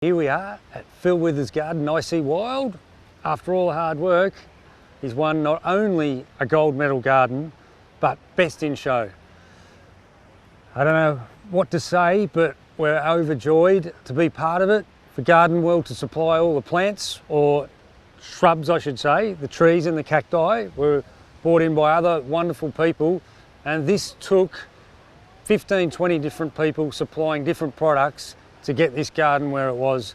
Here we are at Phil Withers' garden, Icy Wild. After all the hard work, he's won not only a gold medal garden, but best in show. I don't know what to say, but we're overjoyed to be part of it, for Garden World to supply all the plants, or shrubs I should say, the trees and the cacti were brought in by other wonderful people, and this took 15, 20 different people supplying different products to get this garden where it was.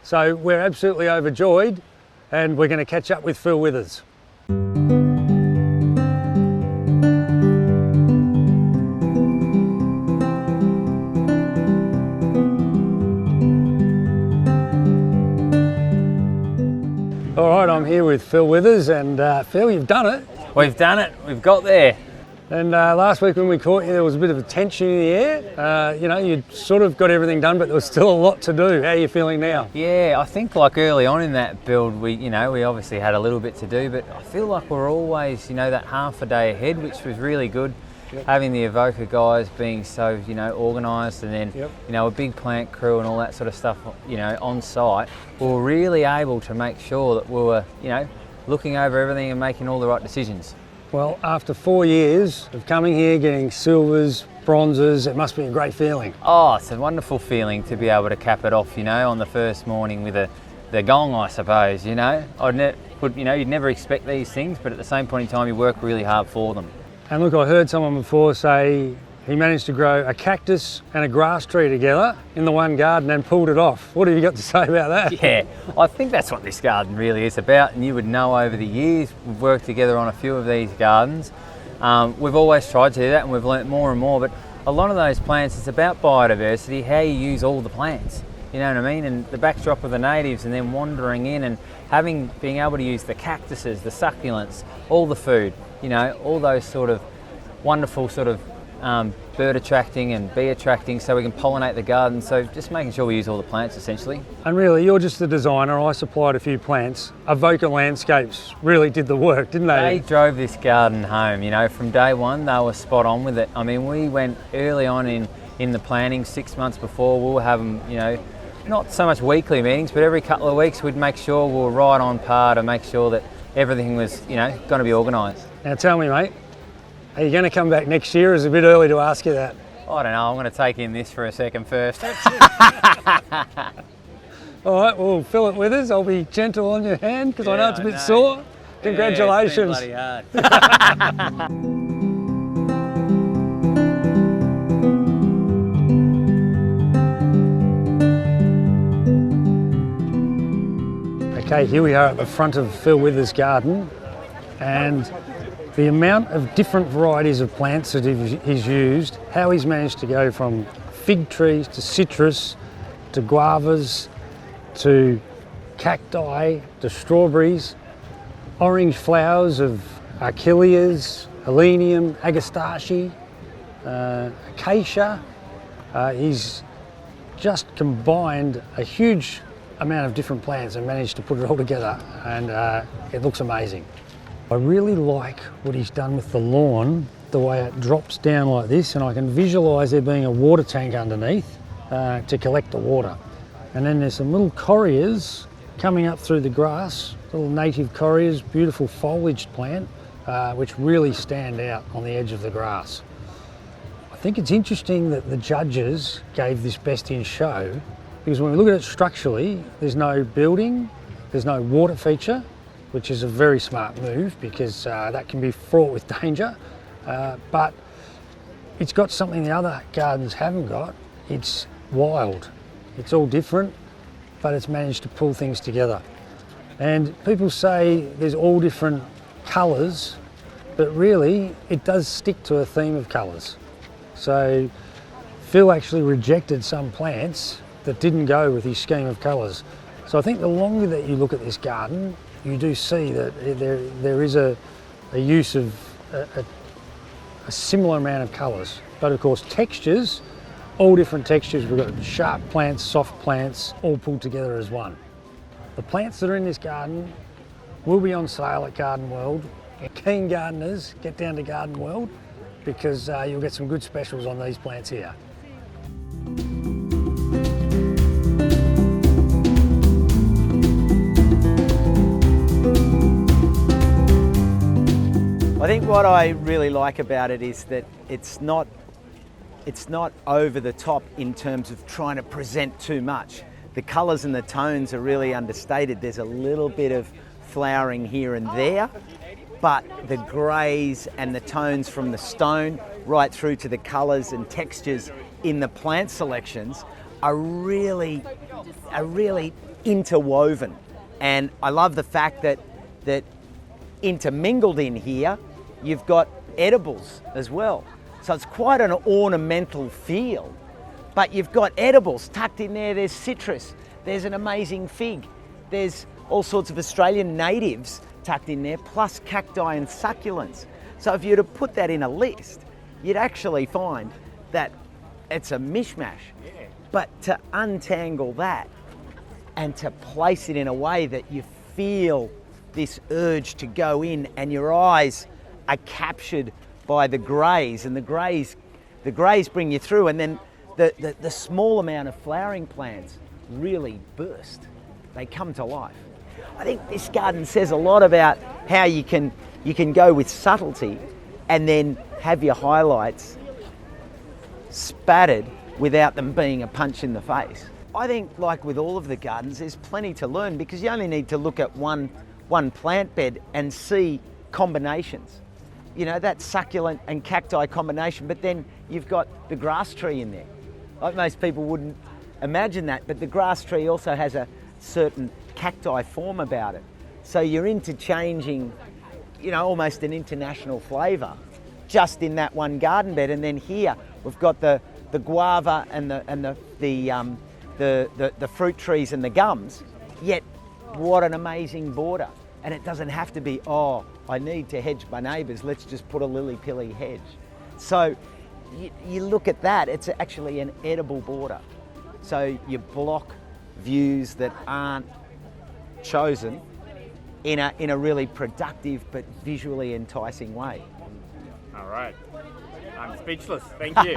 So we're absolutely overjoyed, and we're going to catch up with Phil Withers. All right, I'm here with Phil Withers, and Phil, you've done it. We've done it, we've got there. And last week when we caught you, there was a bit of a tension in the air. You know, you'd sort of got everything done, but there was still a lot to do. How are you feeling now? Yeah, I think like early on in that build, we obviously had a little bit to do, but I feel like we're always, that half a day ahead, which was really good. Yep. Having the Evoca guys being so, organised, and then, yep, a big plant crew and all that sort of stuff, on site, we were really able to make sure that we were, looking over everything and making all the right decisions. Well, after 4 years of coming here, getting silvers, bronzes, it must be a great feeling. Oh, it's a wonderful feeling to be able to cap it off, on the first morning with the gong, I suppose, you'd never expect these things, but at the same point in time, you work really hard for them. And look, I heard someone before say he managed to grow a cactus and a grass tree together in the one garden and pulled it off. What have you got to say about that? Yeah, I think that's what this garden really is about, and you would know over the years, we've worked together on a few of these gardens. We've always tried to do that, and we've learnt more and more, but a lot of those plants, it's about biodiversity, how you use all the plants, you know what I mean? And the backdrop of the natives, and then wandering in and being able to use the cactuses, the succulents, all the food, all those sort of wonderful sort of bird attracting and bee attracting, so we can pollinate the garden. So just making sure we use all the plants essentially. And really, you're just the designer. I supplied a few plants. Evoca Landscapes really did the work, didn't they? They drove this garden home. From day one, they were spot on with it. I mean, we went early on in the planning, 6 months before. We were having, not so much weekly meetings, but every couple of weeks we'd make sure we were right on par to make sure that everything was, going to be organised. Now tell me, mate, are you going to come back next year? Or is it a bit early to ask you that? I don't know, I'm going to take in this for a second first. All right, well, Phillip Withers, I'll be gentle on your hand because I know it's a bit sore. Congratulations. Yeah, it's been bloody hard. Okay, here we are at the front of Phil Withers' garden, and the amount of different varieties of plants that he's used, how he's managed to go from fig trees to citrus to guavas to cacti to strawberries, orange flowers of achilleas, helenium, agastache, acacia. He's just combined a huge amount of different plants and managed to put it all together, and it looks amazing. I really like what he's done with the lawn, the way it drops down like this, and I can visualise there being a water tank underneath to collect the water. And then there's some little correas coming up through the grass, little native correas, beautiful foliaged plant, which really stand out on the edge of the grass. I think it's interesting that the judges gave this best in show, because when we look at it structurally, there's no building, there's no water feature, which is a very smart move because that can be fraught with danger. But it's got something the other gardens haven't got. It's wild. It's all different, but it's managed to pull things together. And people say there's all different colours, but really it does stick to a theme of colours. So Phil actually rejected some plants that didn't go with his scheme of colours. So I think the longer that you look at this garden, you do see that there is a use of a similar amount of colours. But of course textures, all different textures. We've got sharp plants, soft plants, all pulled together as one. The plants that are in this garden will be on sale at Garden World. Keen gardeners, get down to Garden World because you'll get some good specials on these plants here. think what I really like about it is that it's not over the top in terms of trying to present too much. The colours and the tones are really understated. There's a little bit of flowering here and there, but the greys and the tones from the stone right through to the colours and textures in the plant selections are really interwoven. And I love the fact that intermingled in here, you've got edibles as well. So it's quite an ornamental feel, but you've got edibles tucked in there. There's citrus, there's an amazing fig, there's all sorts of Australian natives tucked in there, plus cacti and succulents. So if you were to put that in a list, you'd actually find that it's a mishmash. But to untangle that and to place it in a way that you feel this urge to go in and your eyes are captured by the greys, and the greys bring you through, and then the small amount of flowering plants really burst. They come to life. I think this garden says a lot about how you can go with subtlety and then have your highlights spattered without them being a punch in the face. I think, like with all of the gardens, there's plenty to learn, because you only need to look at one plant bed and see combinations. You know, that succulent and cacti combination, but then you've got the grass tree in there. Like, most people wouldn't imagine that, but the grass tree also has a certain cacti form about it. So you're interchanging, you know, almost an international flavour just in that one garden bed. And then here we've got the guava and the fruit trees and the gums. Yet what an amazing border. And it doesn't have to be, oh, I need to hedge my neighbours, let's just put a lily-pilly hedge. So you look at that, it's actually an edible border. So you block views that aren't chosen in a really productive but visually enticing way. All right. I'm speechless. Thank you.